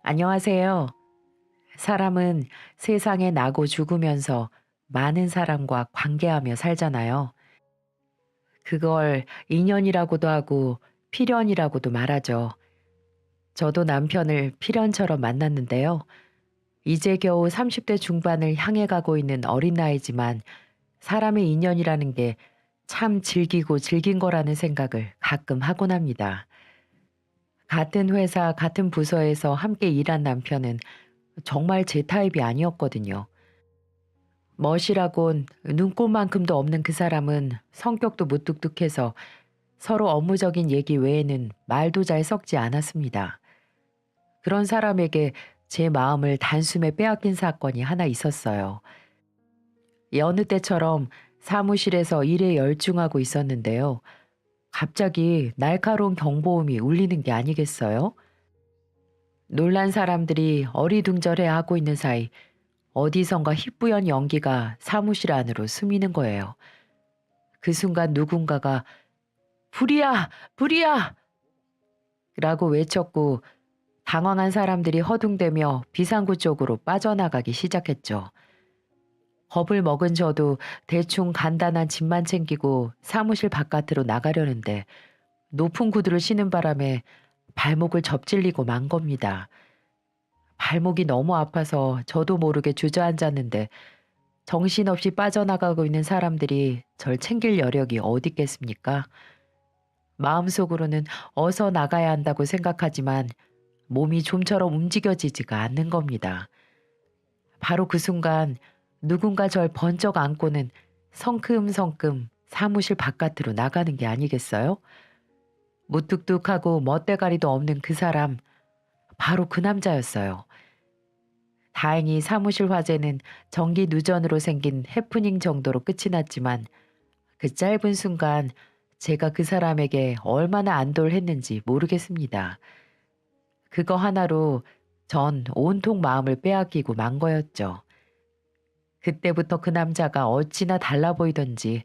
안녕하세요. 사람은 세상에 나고 죽으면서 많은 사람과 관계하며 살잖아요. 그걸 인연이라고도 하고 필연이라고도 말하죠. 저도 남편을 필연처럼 만났는데요. 이제 겨우 30대 중반을 향해 가고 있는 어린 나이지만 사람의 인연이라는 게 참 질기고 질긴 거라는 생각을 가끔 하곤 합니다. 같은 회사, 같은 부서에서 함께 일한 남편은 정말 제 타입이 아니었거든요. 멋이라곤 눈꽃만큼도 없는 그 사람은 성격도 무뚝뚝해서 서로 업무적인 얘기 외에는 말도 잘 섞지 않았습니다. 그런 사람에게 제 마음을 단숨에 빼앗긴 사건이 하나 있었어요. 여느 때처럼 사무실에서 일에 열중하고 있었는데요. 갑자기 날카로운 경보음이 울리는 게 아니겠어요? 놀란 사람들이 어리둥절해 하고 있는 사이 어디선가 희뿌연 연기가 사무실 안으로 스미는 거예요. 그 순간 누군가가 "불이야! 불이야!" 라고 외쳤고 당황한 사람들이 허둥대며 비상구 쪽으로 빠져나가기 시작했죠. 겁을 먹은 저도 대충 간단한 짐만 챙기고 사무실 바깥으로 나가려는데 높은 구두를 신은 바람에 발목을 접질리고 만 겁니다. 발목이 너무 아파서 저도 모르게 주저앉았는데 정신없이 빠져나가고 있는 사람들이 절 챙길 여력이 어디 있겠습니까? 마음속으로는 어서 나가야 한다고 생각하지만 몸이 좀처럼 움직여지지가 않는 겁니다. 바로 그 순간 누군가 절 번쩍 안고는 성큼성큼 사무실 바깥으로 나가는 게 아니겠어요? 무뚝뚝하고 멋대가리도 없는 그 사람, 바로 그 남자였어요. 다행히 사무실 화재는 전기 누전으로 생긴 해프닝 정도로 끝이 났지만 그 짧은 순간 제가 그 사람에게 얼마나 안도를 했는지 모르겠습니다. 그거 하나로 전 온통 마음을 빼앗기고 만 거였죠. 그때부터 그 남자가 어찌나 달라 보이던지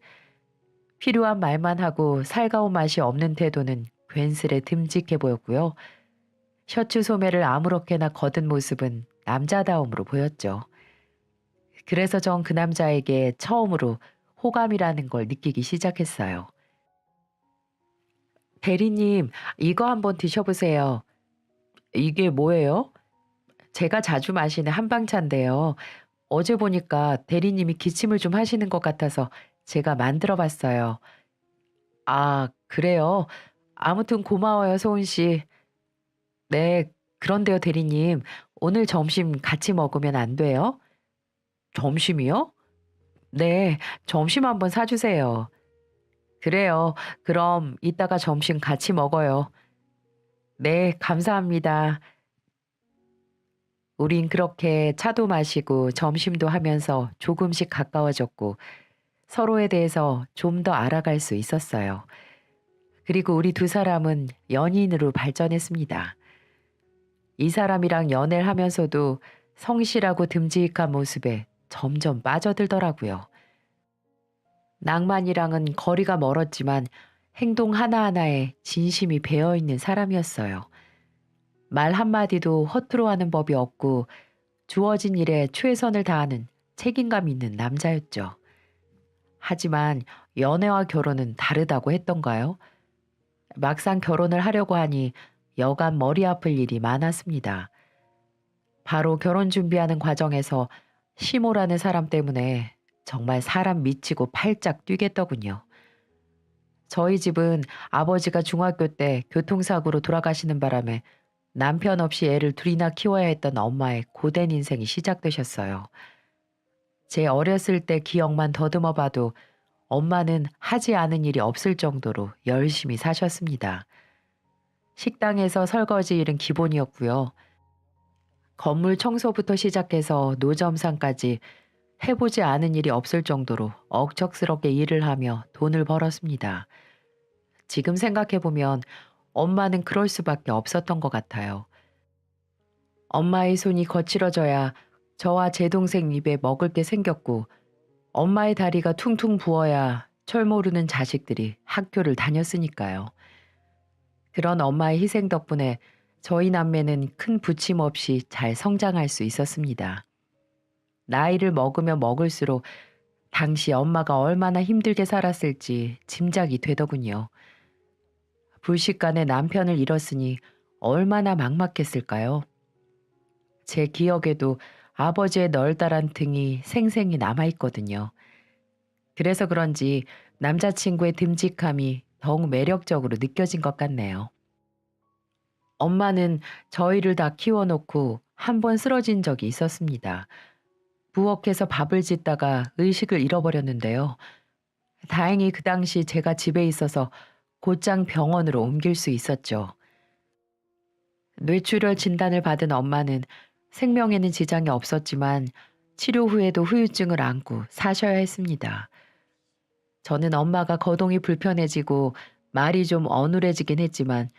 필요한 말만 하고 살가운 맛이 없는 태도는 괜스레 듬직해 보였고요. 셔츠 소매를 아무렇게나 걷은 모습은 남자다움으로 보였죠. 그래서 전 그 남자에게 처음으로 호감이라는 걸 느끼기 시작했어요. 대리님, 이거 한번 드셔보세요. 이게 뭐예요? 제가 자주 마시는 한방차인데요. 어제 보니까 대리님이 기침을 좀 하시는 것 같아서 제가 만들어 봤어요. 아, 그래요? 아무튼 고마워요, 소은 씨. 네, 그런데요, 대리님. 오늘 점심 같이 먹으면 안 돼요? 점심이요? 네, 점심 한번 사주세요. 그래요. 그럼 이따가 점심 같이 먹어요. 네, 감사합니다. 우린 그렇게 차도 마시고 점심도 하면서 조금씩 가까워졌고 서로에 대해서 좀 더 알아갈 수 있었어요. 그리고 우리 두 사람은 연인으로 발전했습니다. 이 사람이랑 연애를 하면서도 성실하고 듬직한 모습에 점점 빠져들더라고요. 낭만이랑은 거리가 멀었지만 행동 하나하나에 진심이 배어 있는 사람이었어요. 말 한마디도 허투루 하는 법이 없고 주어진 일에 최선을 다하는 책임감 있는 남자였죠. 하지만 연애와 결혼은 다르다고 했던가요? 막상 결혼을 하려고 하니 여간 머리 아플 일이 많았습니다. 바로 결혼 준비하는 과정에서 시모라는 사람 때문에 정말 사람 미치고 팔짝 뛰겠더군요. 저희 집은 아버지가 중학교 때 교통사고로 돌아가시는 바람에 남편 없이 애를 둘이나 키워야 했던 엄마의 고된 인생이 시작되셨어요. 제 어렸을 때 기억만 더듬어 봐도 엄마는 하지 않은 일이 없을 정도로 열심히 사셨습니다. 식당에서 설거지 일은 기본이었고요. 건물 청소부터 시작해서 노점상까지 해보지 않은 일이 없을 정도로 억척스럽게 일을 하며 돈을 벌었습니다. 지금 생각해보면 엄마는 그럴 수밖에 없었던 것 같아요. 엄마의 손이 거칠어져야 저와 제 동생 입에 먹을 게 생겼고 엄마의 다리가 퉁퉁 부어야 철 모르는 자식들이 학교를 다녔으니까요. 그런 엄마의 희생 덕분에 저희 남매는 큰 부침 없이 잘 성장할 수 있었습니다. 나이를 먹으면 먹을수록 당시 엄마가 얼마나 힘들게 살았을지 짐작이 되더군요. 불식간에 남편을 잃었으니 얼마나 막막했을까요? 제 기억에도 아버지의 널따란 등이 생생히 남아있거든요. 그래서 그런지 남자친구의 듬직함이 더욱 매력적으로 느껴진 것 같네요. 엄마는 저희를 다 키워놓고 한 번 쓰러진 적이 있었습니다. 부엌에서 밥을 짓다가 의식을 잃어버렸는데요. 다행히 그 당시 제가 집에 있어서 곧장 병원으로 옮길 수 있었죠. 뇌출혈 진단을 받은 엄마는 생명에는 지장이 없었지만 치료 후에도 후유증을 안고 사셔야 했습니다. 저는 엄마가 거동이 불편해지고 말이 좀 어눌해지긴 했지만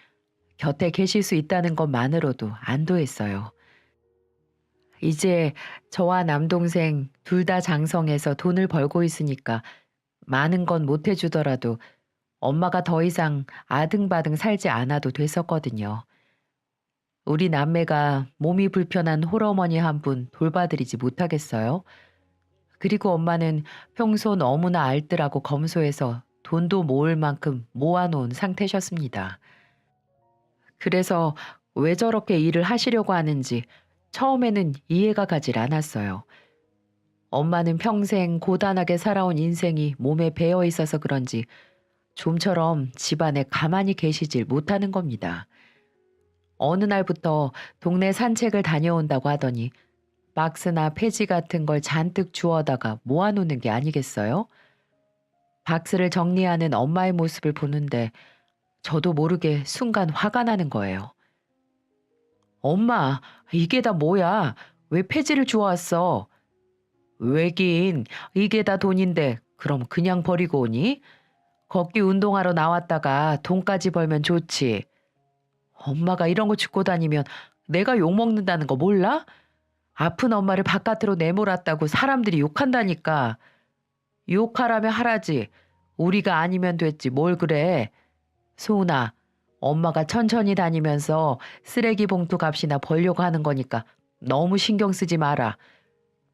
곁에 계실 수 있다는 것만으로도 안도했어요. 이제 저와 남동생 둘 다 장성해서 돈을 벌고 있으니까 많은 건 못 해주더라도 엄마가 더 이상 아등바등 살지 않아도 됐었거든요. 우리 남매가 몸이 불편한 홀어머니 한 분 돌봐드리지 못하겠어요? 그리고 엄마는 평소 너무나 알뜰하고 검소해서 돈도 모을 만큼 모아놓은 상태셨습니다. 그래서 왜 저렇게 일을 하시려고 하는지 처음에는 이해가 가질 않았어요. 엄마는 평생 고단하게 살아온 인생이 몸에 배어 있어서 그런지 좀처럼 집안에 가만히 계시질 못하는 겁니다. 어느 날부터 동네 산책을 다녀온다고 하더니 박스나 폐지 같은 걸 잔뜩 주워다가 모아놓는 게 아니겠어요? 박스를 정리하는 엄마의 모습을 보는데 저도 모르게 순간 화가 나는 거예요. 엄마, 이게 다 뭐야? 왜 폐지를 주워왔어? 왜긴, 이게 다 돈인데 그럼 그냥 버리고 오니? 걷기 운동하러 나왔다가 돈까지 벌면 좋지. 엄마가 이런 거 줍고 다니면 내가 욕먹는다는 거 몰라? 아픈 엄마를 바깥으로 내몰았다고 사람들이 욕한다니까. 욕하라면 하라지. 우리가 아니면 됐지 뭘 그래. 소은아, 엄마가 천천히 다니면서 쓰레기 봉투 값이나 벌려고 하는 거니까 너무 신경 쓰지 마라.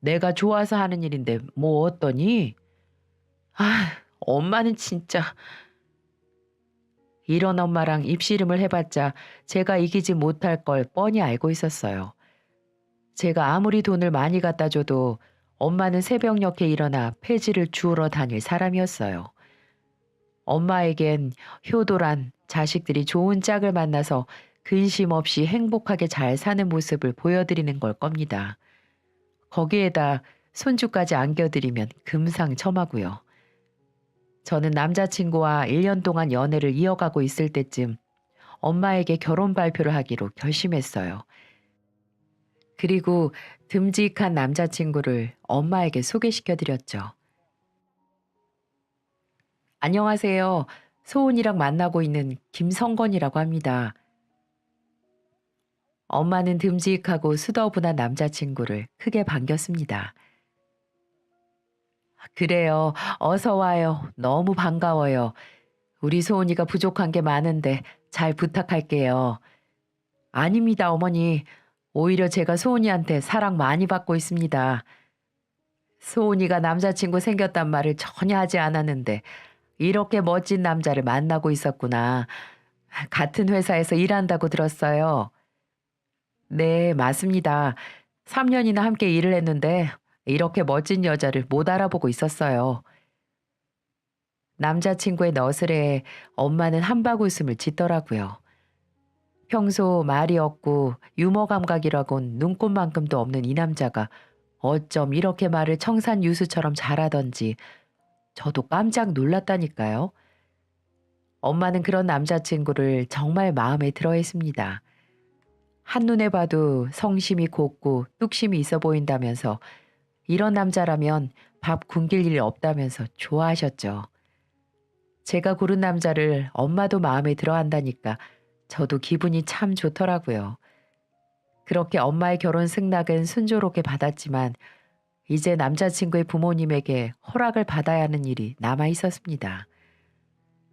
내가 좋아서 하는 일인데 뭐 어떠니? 아, 엄마는 진짜. 이런 엄마랑 입씨름을 해봤자 제가 이기지 못할 걸 뻔히 알고 있었어요. 제가 아무리 돈을 많이 갖다 줘도 엄마는 새벽녘에 일어나 폐지를 주우러 다닐 사람이었어요. 엄마에겐 효도란 자식들이 좋은 짝을 만나서 근심 없이 행복하게 잘 사는 모습을 보여드리는 걸 겁니다. 거기에다 손주까지 안겨드리면 금상첨화고요. 저는 남자친구와 1년 동안 연애를 이어가고 있을 때쯤 엄마에게 결혼 발표를 하기로 결심했어요. 그리고 듬직한 남자친구를 엄마에게 소개시켜드렸죠. 안녕하세요. 소은이랑 만나고 있는 김성건이라고 합니다. 엄마는 듬직하고 수더분한 남자친구를 크게 반겼습니다. 그래요. 어서 와요. 너무 반가워요. 우리 소은이가 부족한 게 많은데 잘 부탁할게요. 아닙니다, 어머니. 오히려 제가 소은이한테 사랑 많이 받고 있습니다. 소은이가 남자친구 생겼단 말을 전혀 하지 않았는데 이렇게 멋진 남자를 만나고 있었구나. 같은 회사에서 일한다고 들었어요. 네, 맞습니다. 3년이나 함께 일을 했는데 이렇게 멋진 여자를 못 알아보고 있었어요. 남자친구의 너스레에 엄마는 한바구음을 짓더라고요. 평소 말이 없고 유머 감각이라곤 눈꽃만큼도 없는 이 남자가 어쩜 이렇게 말을 청산유수처럼 잘하던지 저도 깜짝 놀랐다니까요. 엄마는 그런 남자친구를 정말 마음에 들어 했습니다. 한눈에 봐도 성심이 곱고 뚝심이 있어 보인다면서 이런 남자라면 밥 굶길 일 없다면서 좋아하셨죠. 제가 고른 남자를 엄마도 마음에 들어 한다니까 저도 기분이 참 좋더라고요. 그렇게 엄마의 결혼 승낙은 순조롭게 받았지만 이제 남자친구의 부모님에게 허락을 받아야 하는 일이 남아 있었습니다.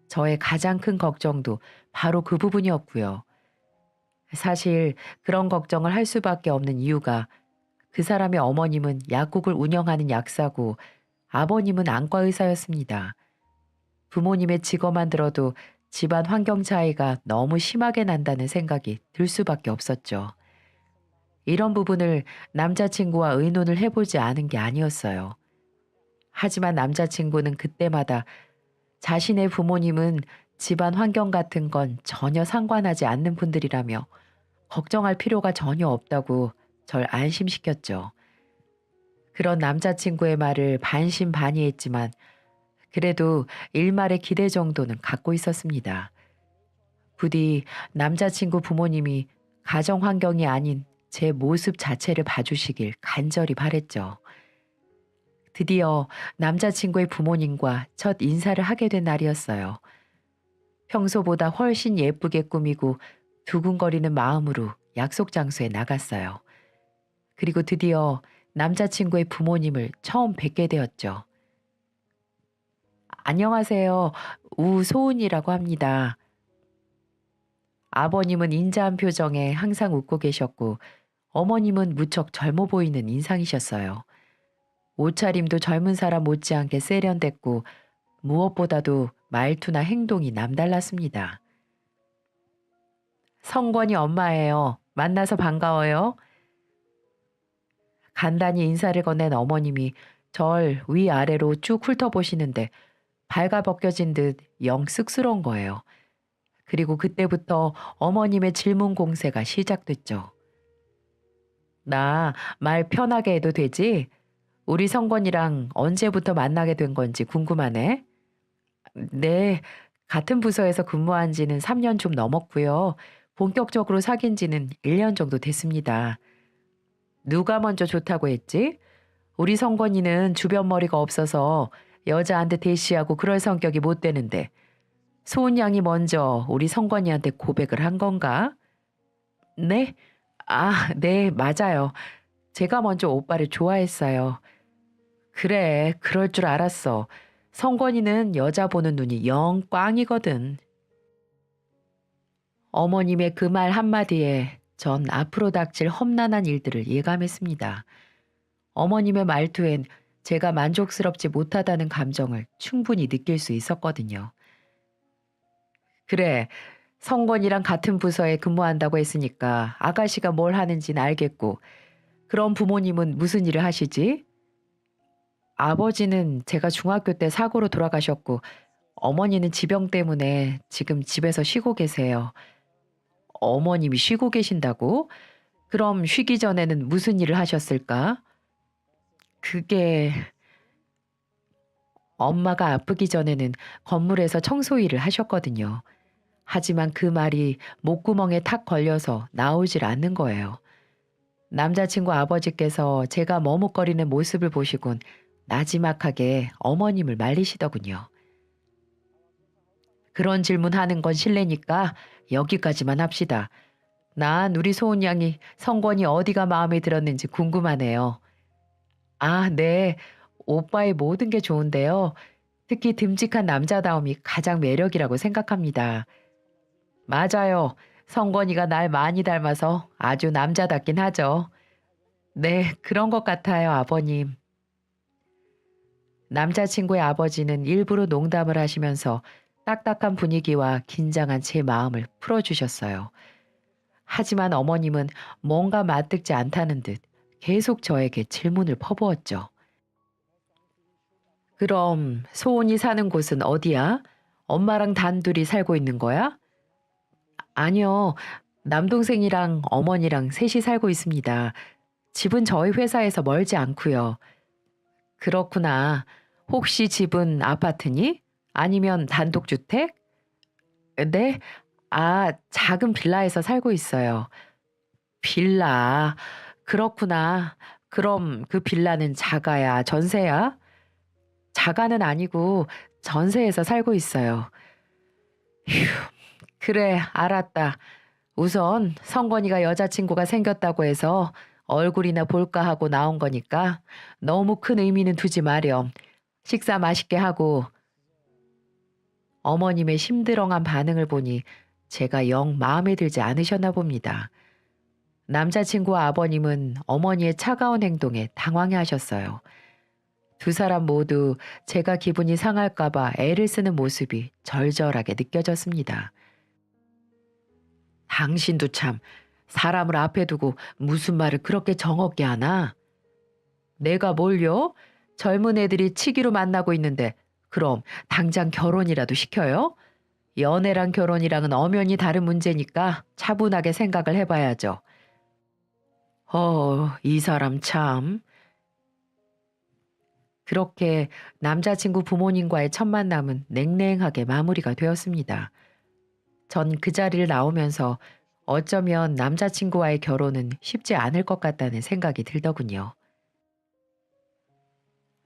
저의 가장 큰 걱정도 바로 그 부분이었고요. 사실 그런 걱정을 할 수밖에 없는 이유가 그 사람의 어머님은 약국을 운영하는 약사고 아버님은 안과 의사였습니다. 부모님의 직업만 들어도 집안 환경 차이가 너무 심하게 난다는 생각이 들 수밖에 없었죠. 이런 부분을 남자친구와 의논을 해보지 않은 게 아니었어요. 하지만 남자친구는 그때마다 자신의 부모님은 집안 환경 같은 건 전혀 상관하지 않는 분들이라며 걱정할 필요가 전혀 없다고 절 안심시켰죠. 그런 남자친구의 말을 반신반의했지만 그래도 일말의 기대 정도는 갖고 있었습니다. 부디 남자친구 부모님이 가정 환경이 아닌 제 모습 자체를 봐주시길 간절히 바랬죠. 드디어 남자친구의 부모님과 첫 인사를 하게 된 날이었어요. 평소보다 훨씬 예쁘게 꾸미고 두근거리는 마음으로 약속 장소에 나갔어요. 그리고 드디어 남자친구의 부모님을 처음 뵙게 되었죠. 안녕하세요. 우소은이라고 합니다. 아버님은 인자한 표정에 항상 웃고 계셨고 어머님은 무척 젊어 보이는 인상이셨어요. 옷차림도 젊은 사람 못지않게 세련됐고 무엇보다도 말투나 행동이 남달랐습니다. 성권이 엄마예요. 만나서 반가워요. 간단히 인사를 건넨 어머님이 절 위아래로 쭉 훑어보시는데 발가벗겨진 듯 영 쑥스러운 거예요. 그리고 그때부터 어머님의 질문 공세가 시작됐죠. 나 말 편하게 해도 되지? 우리 성권이랑 언제부터 만나게 된 건지 궁금하네. 네, 같은 부서에서 근무한 지는 3년 좀 넘었고요. 본격적으로 사귄 지는 1년 정도 됐습니다. 누가 먼저 좋다고 했지? 우리 성권이는 주변 머리가 없어서 여자한테 대시하고 그럴 성격이 못 되는데 소은 양이 먼저 우리 성권이한테 고백을 한 건가? 네? 아, 네, 맞아요. 제가 먼저 오빠를 좋아했어요. 그래, 그럴 줄 알았어. 성권이는 여자 보는 눈이 영 꽝이거든. 어머님의 그 말 한마디에 전 앞으로 닥칠 험난한 일들을 예감했습니다. 어머님의 말투엔 제가 만족스럽지 못하다는 감정을 충분히 느낄 수 있었거든요. 그래, 성권이랑 같은 부서에 근무한다고 했으니까 아가씨가 뭘 하는지는 알겠고, 그럼 부모님은 무슨 일을 하시지? 아버지는 제가 중학교 때 사고로 돌아가셨고, 어머니는 지병 때문에 지금 집에서 쉬고 계세요. 어머님이 쉬고 계신다고? 그럼 쉬기 전에는 무슨 일을 하셨을까? 그게 엄마가 아프기 전에는 건물에서 청소 일을 하셨거든요. 하지만 그 말이 목구멍에 탁 걸려서 나오질 않는 거예요. 남자친구 아버지께서 제가 머뭇거리는 모습을 보시곤 나지막하게 어머님을 말리시더군요. 그런 질문하는 건 실례니까 여기까지만 합시다. 난 우리 소은 양이 성권이 어디가 마음에 들었는지 궁금하네요. 아, 네. 오빠의 모든 게 좋은데요. 특히 듬직한 남자다움이 가장 매력이라고 생각합니다. 맞아요. 성권이가 날 많이 닮아서 아주 남자답긴 하죠. 네, 그런 것 같아요, 아버님. 남자친구의 아버지는 일부러 농담을 하시면서 딱딱한 분위기와 긴장한 제 마음을 풀어주셨어요. 하지만 어머님은 뭔가 맞듣지 않다는 듯 계속 저에게 질문을 퍼부었죠. 그럼 소은이 사는 곳은 어디야? 엄마랑 단둘이 살고 있는 거야? 아니요. 남동생이랑 어머니랑 셋이 살고 있습니다. 집은 저희 회사에서 멀지 않고요. 그렇구나. 혹시 집은 아파트니? 아니면 단독주택? 네? 아, 작은 빌라에서 살고 있어요. 빌라. 그렇구나. 그럼 그 빌라는 자가야, 전세야? 자가는 아니고 전세에서 살고 있어요. 휴, 그래, 알았다. 우선 성건이가 여자친구가 생겼다고 해서 얼굴이나 볼까 하고 나온 거니까 너무 큰 의미는 두지 마렴. 식사 맛있게 하고 어머님의 심드렁한 반응을 보니 제가 영 마음에 들지 않으셨나 봅니다. 남자친구와 아버님은 어머니의 차가운 행동에 당황해 하셨어요. 두 사람 모두 제가 기분이 상할까봐 애를 쓰는 모습이 절절하게 느껴졌습니다. 당신도 참 사람을 앞에 두고 무슨 말을 그렇게 정없게 하나? 내가 뭘요? 젊은 애들이 치기로 만나고 있는데 그럼 당장 결혼이라도 시켜요? 연애랑 결혼이랑은 엄연히 다른 문제니까 차분하게 생각을 해봐야죠. 이 사람 참. 그렇게 남자친구 부모님과의 첫 만남은 냉랭하게 마무리가 되었습니다. 전 그 자리를 나오면서 어쩌면 남자친구와의 결혼은 쉽지 않을 것 같다는 생각이 들더군요.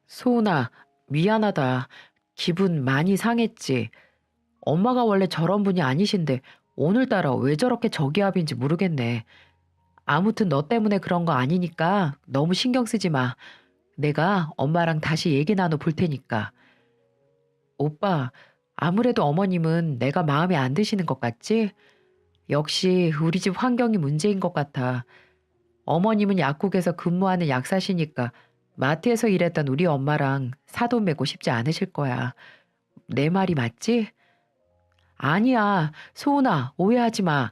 소은아, 미안하다. 기분 많이 상했지. 엄마가 원래 저런 분이 아니신데 오늘따라 왜 저렇게 저기압인지 모르겠네. 아무튼 너 때문에 그런 거 아니니까 너무 신경 쓰지 마. 내가 엄마랑 다시 얘기 나눠 볼 테니까. 오빠, 아무래도 어머님은 내가 마음에 안 드시는 것 같지? 역시 우리 집 환경이 문제인 것 같아. 어머님은 약국에서 근무하는 약사시니까 마트에서 일했던 우리 엄마랑 사돈 맺고 싶지 않으실 거야. 내 말이 맞지? 아니야, 소은아, 오해하지 마.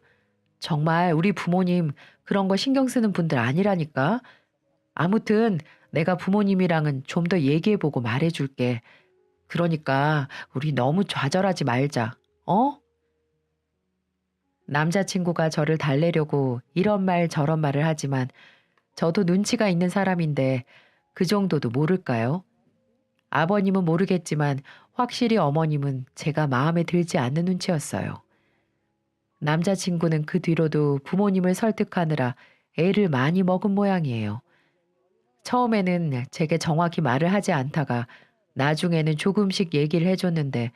정말 우리 부모님 그런 거 신경 쓰는 분들 아니라니까. 아무튼 내가 부모님이랑은 좀 더 얘기해보고 말해줄게. 그러니까 우리 너무 좌절하지 말자. 어? 남자친구가 저를 달래려고 이런 말 저런 말을 하지만 저도 눈치가 있는 사람인데 그 정도도 모를까요? 아버님은 모르겠지만 확실히 어머님은 제가 마음에 들지 않는 눈치였어요. 남자친구는 그 뒤로도 부모님을 설득하느라 애를 많이 먹은 모양이에요. 처음에는 제게 정확히 말을 하지 않다가 나중에는 조금씩 얘기를 해줬는데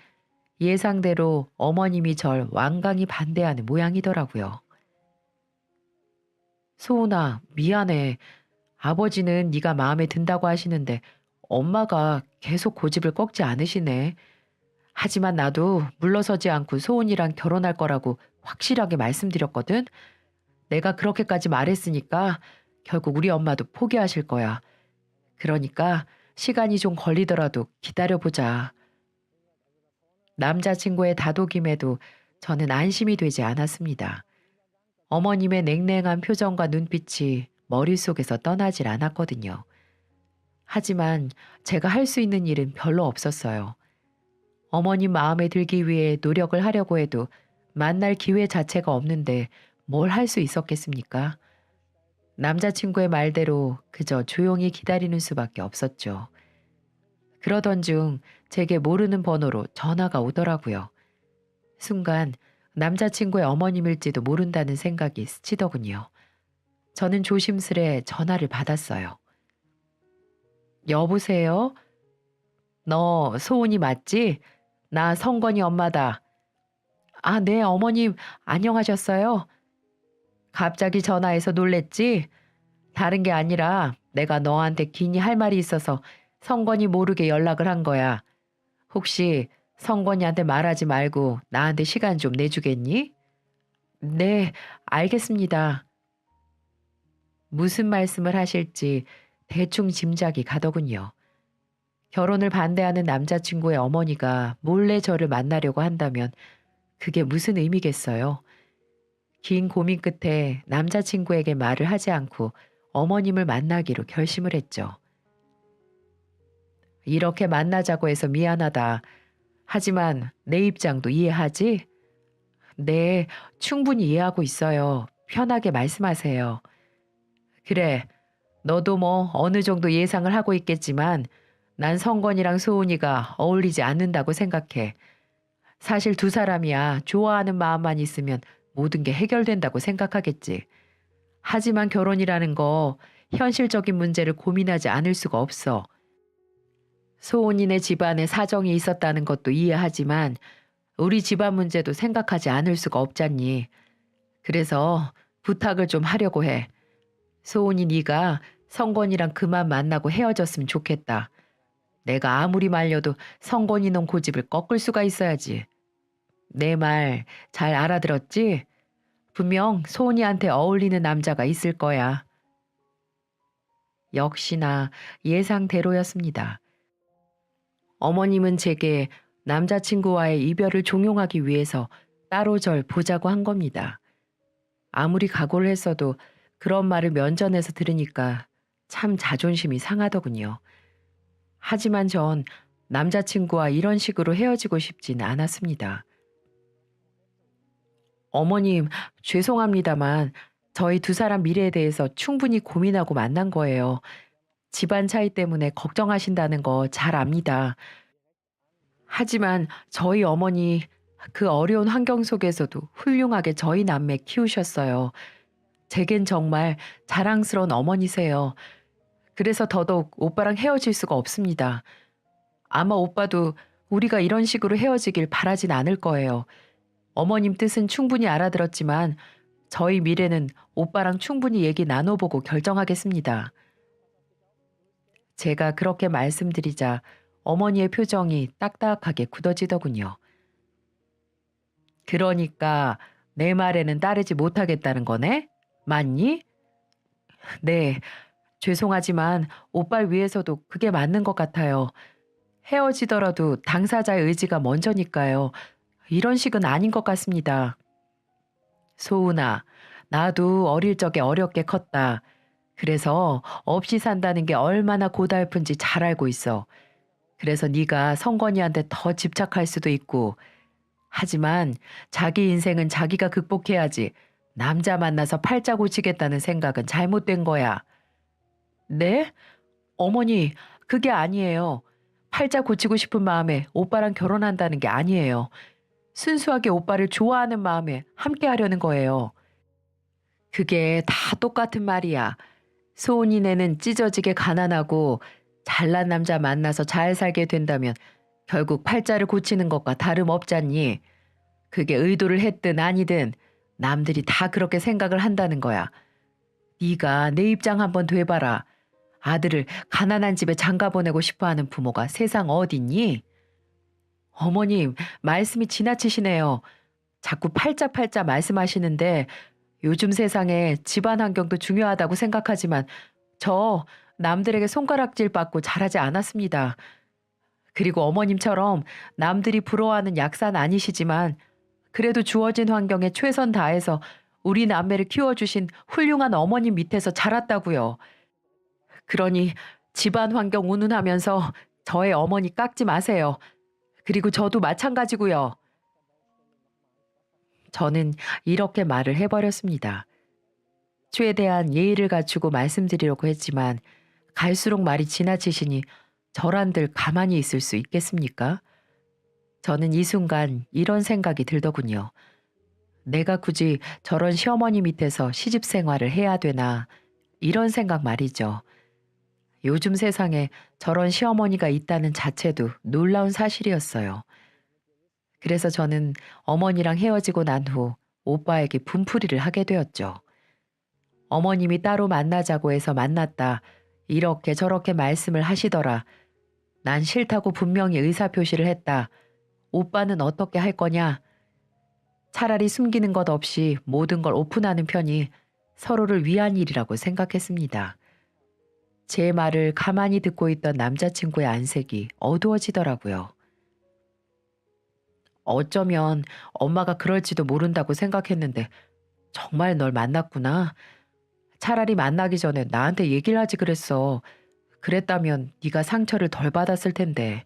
예상대로 어머님이 절 완강히 반대하는 모양이더라고요. 소은아, 미안해. 아버지는 네가 마음에 든다고 하시는데 엄마가 계속 고집을 꺾지 않으시네. 하지만 나도 물러서지 않고 소은이랑 결혼할 거라고 확실하게 말씀드렸거든. 내가 그렇게까지 말했으니까 결국 우리 엄마도 포기하실 거야. 그러니까 시간이 좀 걸리더라도 기다려보자. 남자친구의 다독임에도 저는 안심이 되지 않았습니다. 어머님의 냉랭한 표정과 눈빛이 머릿속에서 떠나질 않았거든요. 하지만 제가 할 수 있는 일은 별로 없었어요. 어머님 마음에 들기 위해 노력을 하려고 해도 만날 기회 자체가 없는데 뭘 할 수 있었겠습니까? 남자친구의 말대로 그저 조용히 기다리는 수밖에 없었죠. 그러던 중 제게 모르는 번호로 전화가 오더라고요. 순간 남자친구의 어머님일지도 모른다는 생각이 스치더군요. 저는 조심스레 전화를 받았어요. 여보세요? 너 소은이 맞지? 나 성건이 엄마다. 아, 네, 어머님, 안녕하셨어요? 갑자기 전화해서 놀랬지? 다른 게 아니라 내가 너한테 긴히 할 말이 있어서 성건이 모르게 연락을 한 거야. 혹시 성건이한테 말하지 말고 나한테 시간 좀 내주겠니? 네, 알겠습니다. 무슨 말씀을 하실지 대충 짐작이 가더군요. 결혼을 반대하는 남자친구의 어머니가 몰래 저를 만나려고 한다면 그게 무슨 의미겠어요? 긴 고민 끝에 남자친구에게 말을 하지 않고 어머님을 만나기로 결심을 했죠. 이렇게 만나자고 해서 미안하다. 하지만 내 입장도 이해하지? 네, 충분히 이해하고 있어요. 편하게 말씀하세요. 그래, 너도 뭐 어느 정도 예상을 하고 있겠지만 난 성건이랑 소은이가 어울리지 않는다고 생각해. 사실 두 사람이야 좋아하는 마음만 있으면 모든 게 해결된다고 생각하겠지. 하지만 결혼이라는 거 현실적인 문제를 고민하지 않을 수가 없어. 소은이네 집안에 사정이 있었다는 것도 이해하지만 우리 집안 문제도 생각하지 않을 수가 없잖니. 그래서 부탁을 좀 하려고 해. 소은이 네가 성건이랑 그만 만나고 헤어졌으면 좋겠다. 내가 아무리 말려도 성건이 놈 고집을 꺾을 수가 있어야지. 내 말 잘 알아들었지? 분명 소은이한테 어울리는 남자가 있을 거야. 역시나 예상대로였습니다. 어머님은 제게 남자친구와의 이별을 종용하기 위해서 따로 절 보자고 한 겁니다. 아무리 각오를 했어도 그런 말을 면전에서 들으니까 참 자존심이 상하더군요. 하지만 전 남자친구와 이런 식으로 헤어지고 싶진 않았습니다. 어머님, 죄송합니다만 저희 두 사람 미래에 대해서 충분히 고민하고 만난 거예요. 집안 차이 때문에 걱정하신다는 거 잘 압니다. 하지만 저희 어머니 그 어려운 환경 속에서도 훌륭하게 저희 남매 키우셨어요. 제겐 정말 자랑스러운 어머니세요. 그래서 더더욱 오빠랑 헤어질 수가 없습니다. 아마 오빠도 우리가 이런 식으로 헤어지길 바라진 않을 거예요. 어머님 뜻은 충분히 알아들었지만 저희 미래는 오빠랑 충분히 얘기 나눠보고 결정하겠습니다. 제가 그렇게 말씀드리자 어머니의 표정이 딱딱하게 굳어지더군요. 그러니까 내 말에는 따르지 못하겠다는 거네? 맞니? 네, 죄송하지만 오빠를 위해서도 그게 맞는 것 같아요. 헤어지더라도 당사자의 의지가 먼저니까요. 이런 식은 아닌 것 같습니다. 소은아, 나도 어릴 적에 어렵게 컸다. 그래서 없이 산다는 게 얼마나 고달픈지 잘 알고 있어. 그래서 네가 성건이한테 더 집착할 수도 있고. 하지만 자기 인생은 자기가 극복해야지. 남자 만나서 팔자 고치겠다는 생각은 잘못된 거야. 네? 어머니, 그게 아니에요. 팔자 고치고 싶은 마음에 오빠랑 결혼한다는 게 아니에요. 순수하게 오빠를 좋아하는 마음에 함께 하려는 거예요. 그게 다 똑같은 말이야. 소은이네는 찢어지게 가난하고 잘난 남자 만나서 잘 살게 된다면 결국 팔자를 고치는 것과 다름없잖니. 그게 의도를 했든 아니든 남들이 다 그렇게 생각을 한다는 거야. 네가 내 입장 한번 돼봐라. 아들을 가난한 집에 장가 보내고 싶어하는 부모가 세상 어딨니? 어머님, 말씀이 지나치시네요. 자꾸 팔자 말씀하시는데 요즘 세상에 집안 환경도 중요하다고 생각하지만 저 남들에게 손가락질 받고 자라지 않았습니다. 그리고 어머님처럼 남들이 부러워하는 약사는 아니시지만 그래도 주어진 환경에 최선 다해서 우리 남매를 키워주신 훌륭한 어머님 밑에서 자랐다고요. 그러니 집안 환경 운운하면서 저의 어머니 깎지 마세요. 그리고 저도 마찬가지고요. 저는 이렇게 말을 해버렸습니다. 최대한 예의를 갖추고 말씀드리려고 했지만 갈수록 말이 지나치시니 저란들 가만히 있을 수 있겠습니까? 저는 이 순간 이런 생각이 들더군요. 내가 굳이 저런 시어머니 밑에서 시집 생활을 해야 되나 이런 생각 말이죠. 요즘 세상에 저런 시어머니가 있다는 자체도 놀라운 사실이었어요. 그래서 저는 어머니랑 헤어지고 난 후 오빠에게 분풀이를 하게 되었죠. 어머님이 따로 만나자고 해서 만났다. 이렇게 저렇게 말씀을 하시더라. 난 싫다고 분명히 의사표시를 했다. 오빠는 어떻게 할 거냐? 차라리 숨기는 것 없이 모든 걸 오픈하는 편이 서로를 위한 일이라고 생각했습니다. 제 말을 가만히 듣고 있던 남자친구의 안색이 어두워지더라고요. 어쩌면 엄마가 그럴지도 모른다고 생각했는데 정말 널 만났구나. 차라리 만나기 전에 나한테 얘기를 하지 그랬어. 그랬다면 네가 상처를 덜 받았을 텐데.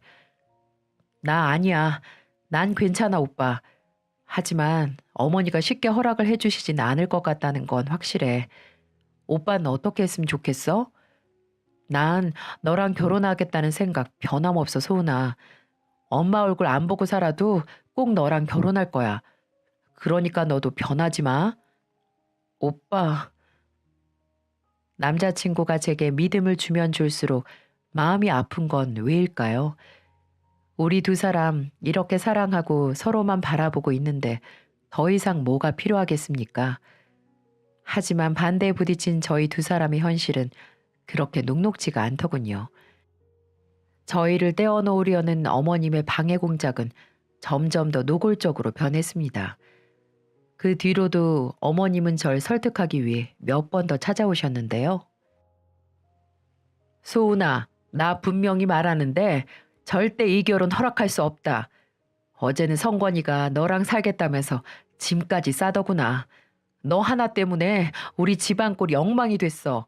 나 아니야. 난 괜찮아, 오빠. 하지만 어머니가 쉽게 허락을 해주시진 않을 것 같다는 건 확실해. 오빠는 어떻게 했으면 좋겠어? 난 너랑 결혼하겠다는 생각 변함없어, 소은아. 엄마 얼굴 안 보고 살아도 꼭 너랑 결혼할 거야. 그러니까 너도 변하지 마. 오빠. 남자친구가 제게 믿음을 주면 줄수록 마음이 아픈 건 왜일까요? 우리 두 사람 이렇게 사랑하고 서로만 바라보고 있는데 더 이상 뭐가 필요하겠습니까? 하지만 반대에 부딪힌 저희 두 사람의 현실은 그렇게 녹록지가 않더군요. 저희를 떼어놓으려는 어머님의 방해 공작은 점점 더 노골적으로 변했습니다. 그 뒤로도 어머님은 절 설득하기 위해 몇 번 더 찾아오셨는데요. 소은아, 나 분명히 말하는데 절대 이 결혼 허락할 수 없다. 어제는 성권이가 너랑 살겠다면서 짐까지 싸더구나. 너 하나 때문에 우리 집안 꼴이 엉망이 됐어.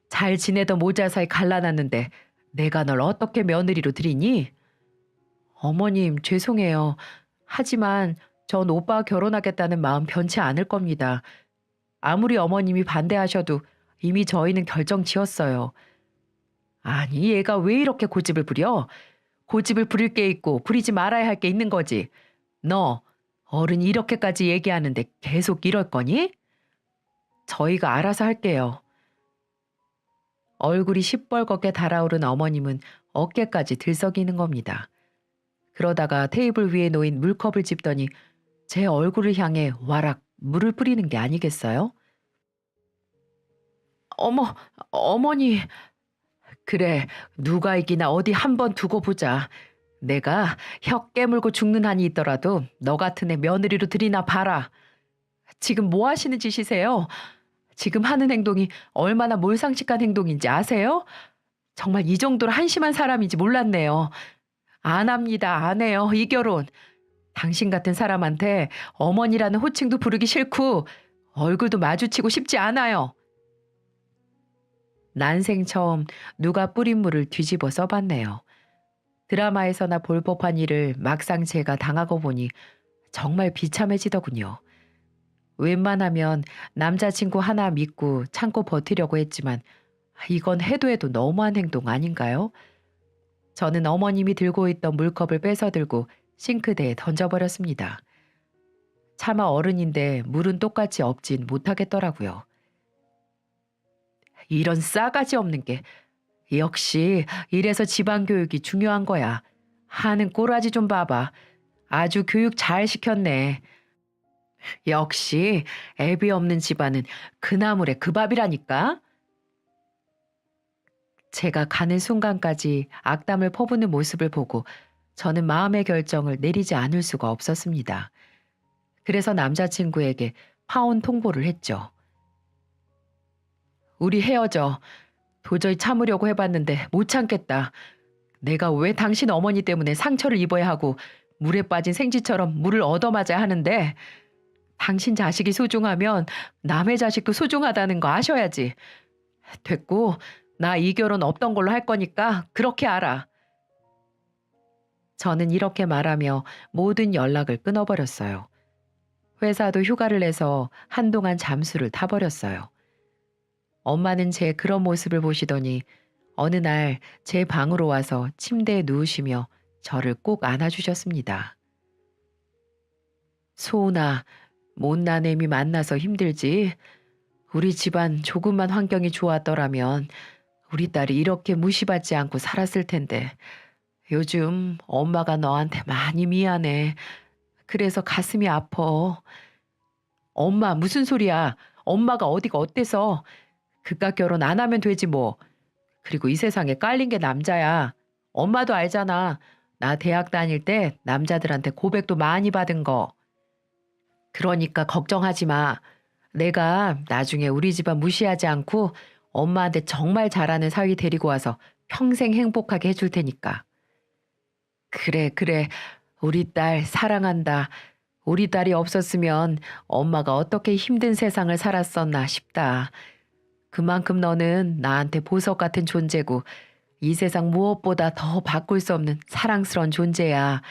잘 지내던 모자 사이 갈라놨는데 내가 널 어떻게 며느리로 들이니? 어머님, 죄송해요. 하지만 전 오빠와 결혼하겠다는 마음 변치 않을 겁니다. 아무리 어머님이 반대하셔도 이미 저희는 결정 지었어요. 아니, 얘가 왜 이렇게 고집을 부려? 고집을 부릴 게 있고 부리지 말아야 할 게 있는 거지. 너, 어른이 이렇게까지 얘기하는데 계속 이럴 거니? 저희가 알아서 할게요. 얼굴이 시뻘겋게 달아오른 어머님은 어깨까지 들썩이는 겁니다. 그러다가 테이블 위에 놓인 물컵을 짚더니 제 얼굴을 향해 와락 물을 뿌리는 게 아니겠어요? 어머, 어머니. 그래, 누가 이기나 어디 한번 두고 보자. 내가 혀 깨물고 죽는 한이 있더라도 너 같은 애 며느리로 들이나 봐라. 지금 뭐 하시는 짓이세요? 지금 하는 행동이 얼마나 몰상식한 행동인지 아세요? 정말 이 정도로 한심한 사람인지 몰랐네요. 안 합니다. 안 해요. 이 결혼. 당신 같은 사람한테 어머니라는 호칭도 부르기 싫고 얼굴도 마주치고 싶지 않아요. 난생 처음 누가 뿌린 물을 뒤집어 써봤네요. 드라마에서나 볼 법한 일을 막상 제가 당하고 보니 정말 비참해지더군요. 웬만하면 남자친구 하나 믿고 참고 버티려고 했지만 이건 해도 해도 너무한 행동 아닌가요? 저는 어머님이 들고 있던 물컵을 뺏어들고 싱크대에 던져버렸습니다. 차마 어른인데 물은 똑같이 없진 못하겠더라고요. 이런 싸가지 없는 게 역시 이래서 집안 교육이 중요한 거야. 하는 꼬라지 좀 봐봐. 아주 교육 잘 시켰네. 역시 애비 없는 집안은 그 나물에 그 밥이라니까. 제가 가는 순간까지 악담을 퍼붓는 모습을 보고 저는 마음의 결정을 내리지 않을 수가 없었습니다. 그래서 남자친구에게 파혼 통보를 했죠. 우리 헤어져. 도저히 참으려고 해봤는데 못 참겠다. 내가 왜 당신 어머니 때문에 상처를 입어야 하고 물에 빠진 생쥐처럼 물을 얻어맞아야 하는데 당신 자식이 소중하면 남의 자식도 소중하다는 거 아셔야지. 됐고 나 이 결혼 없던 걸로 할 거니까 그렇게 알아. 저는 이렇게 말하며 모든 연락을 끊어버렸어요. 회사도 휴가를 내서 한동안 잠수를 타버렸어요. 엄마는 제 그런 모습을 보시더니 어느 날 제 방으로 와서 침대에 누우시며 저를 꼭 안아주셨습니다. 소은아, 못난 애미 만나서 힘들지? 우리 집안 조금만 환경이 좋았더라면 우리 딸이 이렇게 무시받지 않고 살았을 텐데 요즘 엄마가 너한테 많이 미안해. 그래서 가슴이 아파. 엄마 무슨 소리야? 엄마가 어디가 어때서? 그깟 결혼 안 하면 되지 뭐. 그리고 이 세상에 깔린 게 남자야. 엄마도 알잖아. 나 대학 다닐 때 남자들한테 고백도 많이 받은 거. 그러니까 걱정하지 마. 내가 나중에 우리 집안 무시하지 않고 엄마한테 정말 잘하는 사위 데리고 와서 평생 행복하게 해줄 테니까. 그래, 그래. 우리 딸 사랑한다. 우리 딸이 없었으면 엄마가 어떻게 힘든 세상을 살았었나 싶다. 그만큼 너는 나한테 보석 같은 존재고 이 세상 무엇보다 더 바꿀 수 없는 사랑스러운 존재야.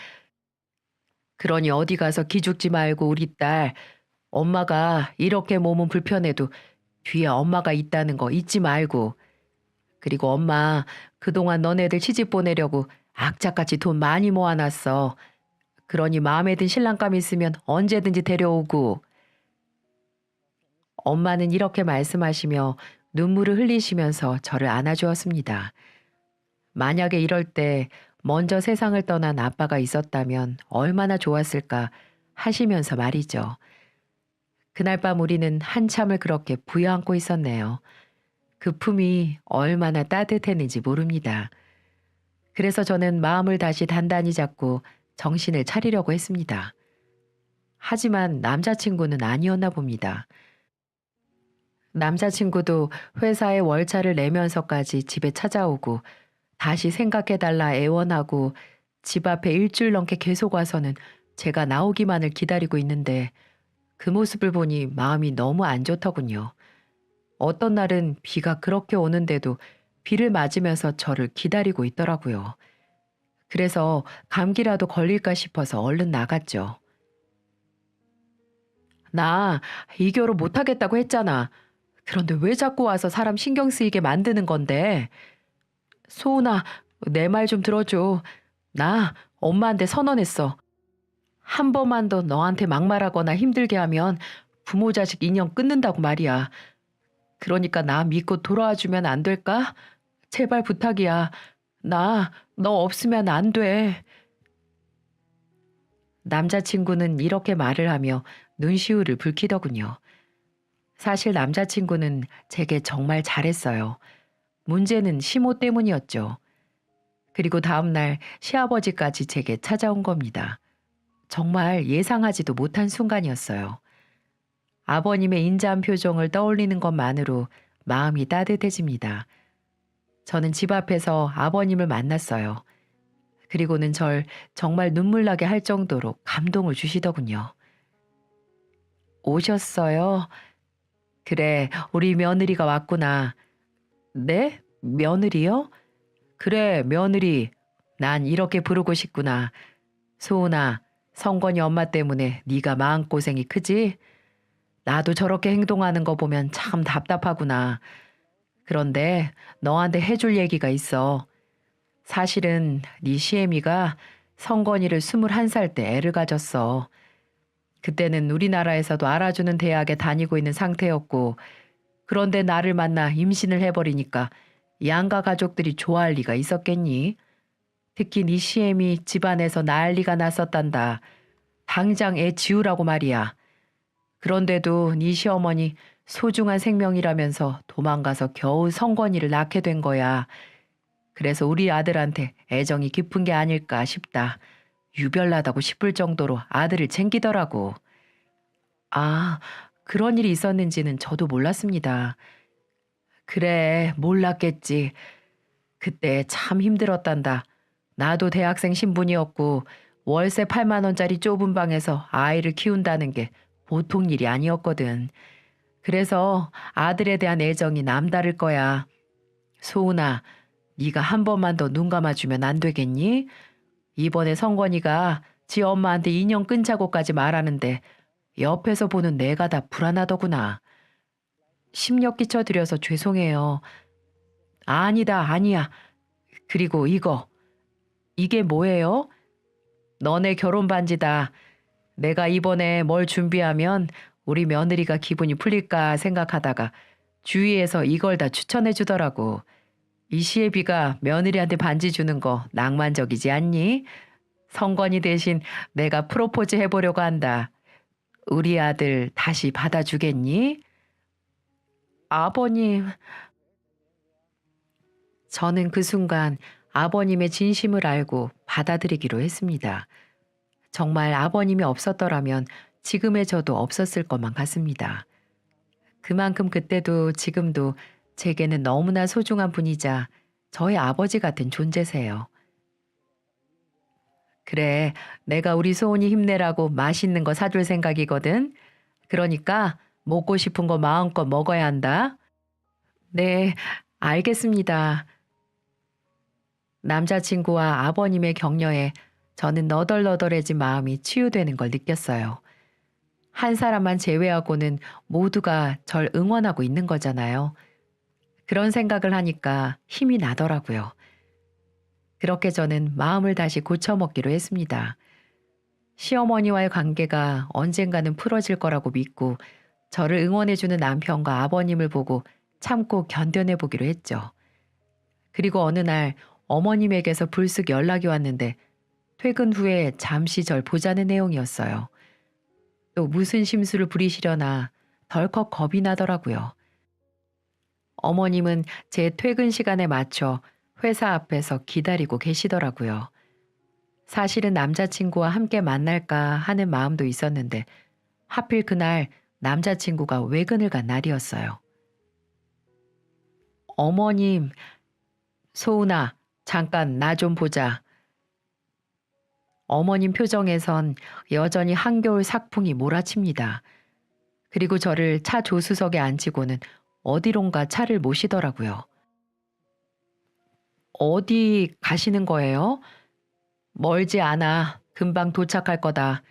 그러니 어디 가서 기죽지 말고 우리 딸, 엄마가 이렇게 몸은 불편해도 뒤에 엄마가 있다는 거 잊지 말고. 그리고 엄마 그동안 너네들 시집 보내려고 악착같이 돈 많이 모아놨어. 그러니 마음에 든 신랑감 있으면 언제든지 데려오고. 엄마는 이렇게 말씀하시며 눈물을 흘리시면서 저를 안아주었습니다. 만약에 이럴 때 먼저 세상을 떠난 아빠가 있었다면 얼마나 좋았을까 하시면서 말이죠. 그날 밤 우리는 한참을 그렇게 부여안고 있었네요. 그 품이 얼마나 따뜻했는지 모릅니다. 그래서 저는 마음을 다시 단단히 잡고 정신을 차리려고 했습니다. 하지만 남자친구는 아니었나 봅니다. 남자친구도 회사에 월차를 내면서까지 집에 찾아오고 다시 생각해달라 애원하고 집 앞에 일주일 넘게 계속 와서는 제가 나오기만을 기다리고 있는데 그 모습을 보니 마음이 너무 안 좋더군요. 어떤 날은 비가 그렇게 오는데도 비를 맞으면서 저를 기다리고 있더라고요. 그래서 감기라도 걸릴까 싶어서 얼른 나갔죠. 나 이 결혼 못하겠다고 했잖아. 그런데 왜 자꾸 와서 사람 신경 쓰이게 만드는 건데? 소은아, 내 말 좀 들어줘. 나 엄마한테 선언했어. 한 번만 더 너한테 막말하거나 힘들게 하면 부모 자식 인연 끊는다고 말이야. 그러니까 나 믿고 돌아와 주면 안 될까? 제발 부탁이야. 나 너 없으면 안 돼. 남자친구는 이렇게 말을 하며 눈시울을 붉히더군요. 사실 남자친구는 제게 정말 잘했어요. 문제는 시모 때문이었죠. 그리고 다음날 시아버지까지 제게 찾아온 겁니다. 정말 예상하지도 못한 순간이었어요. 아버님의 인자한 표정을 떠올리는 것만으로 마음이 따뜻해집니다. 저는 집 앞에서 아버님을 만났어요. 그리고는 절 정말 눈물 나게 할 정도로 감동을 주시더군요. 오셨어요? 그래, 우리 며느리가 왔구나. 네? 며느리요? 그래, 며느리. 난 이렇게 부르고 싶구나. 소은아, 성건이 엄마 때문에 네가 마음고생이 크지? 나도 저렇게 행동하는 거 보면 참 답답하구나. 그런데 너한테 해줄 얘기가 있어. 사실은 네 시애미가 성건이를 21살 때 애를 가졌어. 그때는 우리나라에서도 알아주는 대학에 다니고 있는 상태였고, 그런데 나를 만나 임신을 해버리니까 양가 가족들이 좋아할 리가 있었겠니? 특히 네 시애미 집안에서 난리가 났었단다. 당장 애 지우라고 말이야. 그런데도 네 시어머니 소중한 생명이라면서 도망가서 겨우 성건이를 낳게 된 거야. 그래서 우리 아들한테 애정이 깊은 게 아닐까 싶다. 유별나다고 싶을 정도로 아들을 챙기더라고. 아, 그런 일이 있었는지는 저도 몰랐습니다. 그래, 몰랐겠지. 그때 참 힘들었단다. 나도 대학생 신분이었고 월세 8만 원짜리 좁은 방에서 아이를 키운다는 게 보통 일이 아니었거든. 그래서 아들에 대한 애정이 남다를 거야. 소은아, 네가 한 번만 더 눈 감아주면 안 되겠니? 이번에 성건이가 지 엄마한테 인연 끊자고까지 말하는데 옆에서 보는 내가 다 불안하더구나. 심력 끼쳐드려서 죄송해요. 아니다, 아니야. 그리고 이거. 이게 뭐예요? 너네 결혼 반지다. 내가 이번에 뭘 준비하면 우리 며느리가 기분이 풀릴까 생각하다가 주위에서 이걸 다 추천해 주더라고. 이 시애비가 며느리한테 반지 주는 거 낭만적이지 않니? 성건이 대신 내가 프로포즈 해보려고 한다. 우리 아들 다시 받아주겠니? 아버님, 저는 그 순간 아버님의 진심을 알고 받아들이기로 했습니다. 정말 아버님이 없었더라면 지금의 저도 없었을 것만 같습니다. 그만큼 그때도 지금도 제게는 너무나 소중한 분이자 저의 아버지 같은 존재세요. 그래, 내가 우리 소은이 힘내라고 맛있는 거 사줄 생각이거든. 그러니까 먹고 싶은 거 마음껏 먹어야 한다. 네, 알겠습니다. 남자친구와 아버님의 격려에 저는 너덜너덜해진 마음이 치유되는 걸 느꼈어요. 한 사람만 제외하고는 모두가 절 응원하고 있는 거잖아요. 그런 생각을 하니까 힘이 나더라고요. 그렇게 저는 마음을 다시 고쳐먹기로 했습니다. 시어머니와의 관계가 언젠가는 풀어질 거라고 믿고 저를 응원해주는 남편과 아버님을 보고 참고 견뎌내보기로 했죠. 그리고 어느 날 어머님에게서 불쑥 연락이 왔는데 퇴근 후에 잠시 절 보자는 내용이었어요. 또 무슨 심수를 부리시려나 덜컥 겁이 나더라고요. 어머님은 제 퇴근 시간에 맞춰 회사 앞에서 기다리고 계시더라고요. 사실은 남자친구와 함께 만날까 하는 마음도 있었는데 하필 그날 남자친구가 외근을 간 날이었어요. 어머님, 소은아, 잠깐 나 좀 보자. 어머님 표정에선 여전히 한겨울 삭풍이 몰아칩니다. 그리고 저를 차 조수석에 앉히고는 어디론가 차를 모시더라고요. 어디 가시는 거예요? 멀지 않아. 금방 도착할 거다.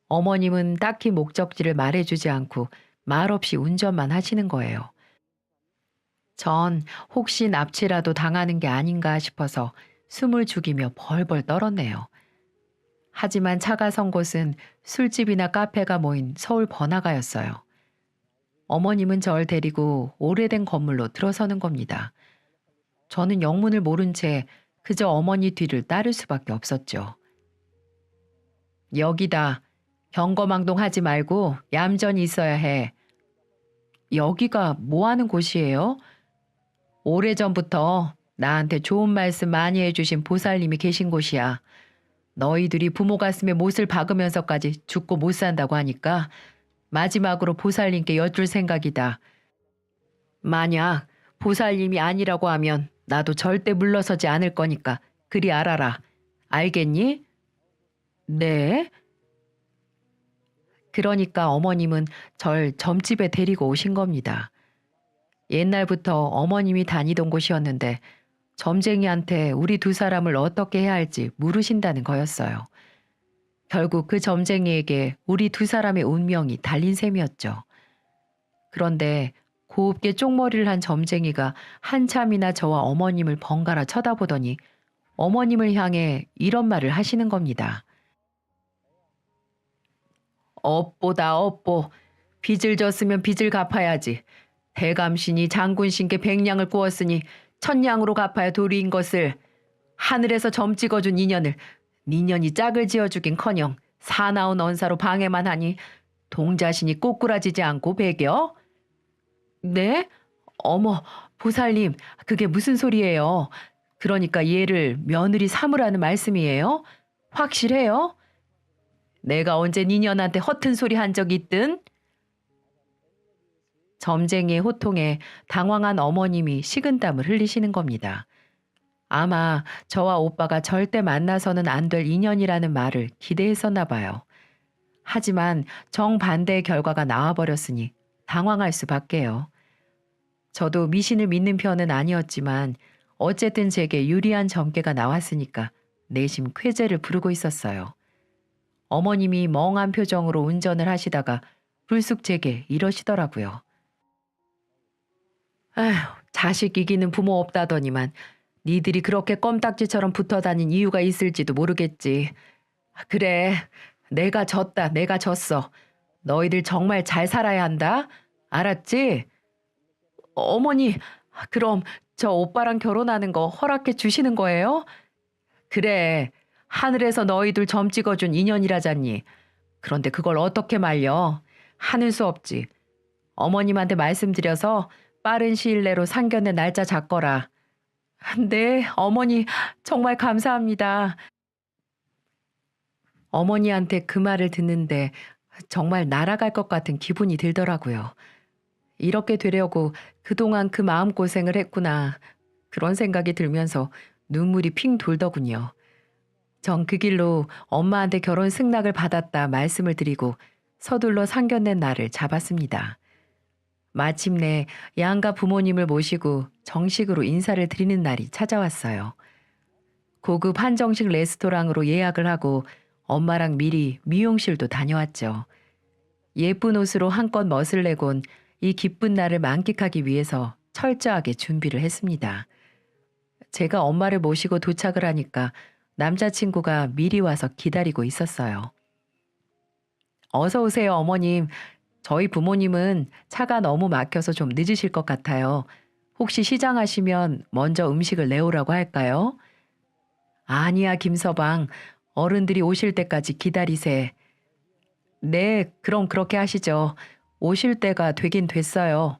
어머님은 딱히 목적지를 말해주지 않고 말없이 운전만 하시는 거예요. 전 혹시 납치라도 당하는 게 아닌가 싶어서 숨을 죽이며 벌벌 떨었네요. 하지만 차가 선 곳은 술집이나 카페가 모인 서울 번화가였어요. 어머님은 절 데리고 오래된 건물로 들어서는 겁니다. 저는 영문을 모른 채 그저 어머니 뒤를 따를 수밖에 없었죠. 여기다. 경거망동 하지 말고 얌전히 있어야 해. 여기가 뭐 하는 곳이에요? 오래전부터 나한테 좋은 말씀 많이 해주신 보살님이 계신 곳이야. 너희들이 부모 가슴에 못을 박으면서까지 죽고 못 산다고 하니까 마지막으로 보살님께 여쭐 생각이다. 만약 보살님이 아니라고 하면 나도 절대 물러서지 않을 거니까 그리 알아라. 알겠니? 네. 그러니까 어머님은 절 점집에 데리고 오신 겁니다. 옛날부터 어머님이 다니던 곳이었는데 점쟁이한테 우리 두 사람을 어떻게 해야 할지 물으신다는 거였어요. 결국 그 점쟁이에게 우리 두 사람의 운명이 달린 셈이었죠. 그런데 곱게 쪽머리를 한 점쟁이가 한참이나 저와 어머님을 번갈아 쳐다보더니 어머님을 향해 이런 말을 하시는 겁니다. 업보다 업보. 빚을 졌으면 빚을 갚아야지. 대감신이 장군신께 백냥을 구웠으니 천냥으로 갚아야 도리인 것을. 하늘에서 점 찍어준 인연을 니년이 짝을 지어주긴커녕 사나운 언사로 방해만 하니 동자신이 꼬꾸라지지 않고 배겨? 네? 어머, 보살님, 그게 무슨 소리예요? 그러니까 얘를 며느리 삼으라는 말씀이에요? 확실해요? 내가 언제 니년한테 허튼 소리 한 적 있든? 점쟁이의 호통에 당황한 어머님이 식은땀을 흘리시는 겁니다. 아마 저와 오빠가 절대 만나서는 안 될 인연이라는 말을 기대했었나 봐요. 하지만 정반대의 결과가 나와버렸으니 당황할 수밖에요. 저도 미신을 믿는 편은 아니었지만 어쨌든 제게 유리한 점괘가 나왔으니까 내심 쾌재를 부르고 있었어요. 어머님이 멍한 표정으로 운전을 하시다가 불쑥 제게 이러시더라고요. 아휴, 자식 이기는 부모 없다더니만 니들이 그렇게 껌딱지처럼 붙어 다닌 이유가 있을지도 모르겠지. 그래, 내가 졌다, 내가 졌어. 너희들 정말 잘 살아야 한다. 알았지? 어머니, 그럼 저 오빠랑 결혼하는 거 허락해 주시는 거예요? 그래, 하늘에서 너희들 점 찍어준 인연이라잖니. 그런데 그걸 어떻게 말려? 하는 수 없지. 어머님한테 말씀드려서 빠른 시일 내로 상견례 날짜 잡거라. 네, 어머니 정말 감사합니다. 어머니한테 그 말을 듣는데 정말 날아갈 것 같은 기분이 들더라고요. 이렇게 되려고 그동안 그 마음고생을 했구나. 그런 생각이 들면서 눈물이 핑 돌더군요. 전 그 길로 엄마한테 결혼 승낙을 받았다 말씀을 드리고 서둘러 상견례 날을 잡았습니다. 마침내 양가 부모님을 모시고 정식으로 인사를 드리는 날이 찾아왔어요. 고급 한정식 레스토랑으로 예약을 하고 엄마랑 미리 미용실도 다녀왔죠. 예쁜 옷으로 한껏 멋을 내곤 이 기쁜 날을 만끽하기 위해서 철저하게 준비를 했습니다. 제가 엄마를 모시고 도착을 하니까 남자친구가 미리 와서 기다리고 있었어요. 어서 오세요, 어머님. 저희 부모님은 차가 너무 막혀서 좀 늦으실 것 같아요. 혹시 시장하시면 먼저 음식을 내오라고 할까요? 아니야, 김서방. 어른들이 오실 때까지 기다리세. 네, 그럼 그렇게 하시죠. 오실 때가 되긴 됐어요.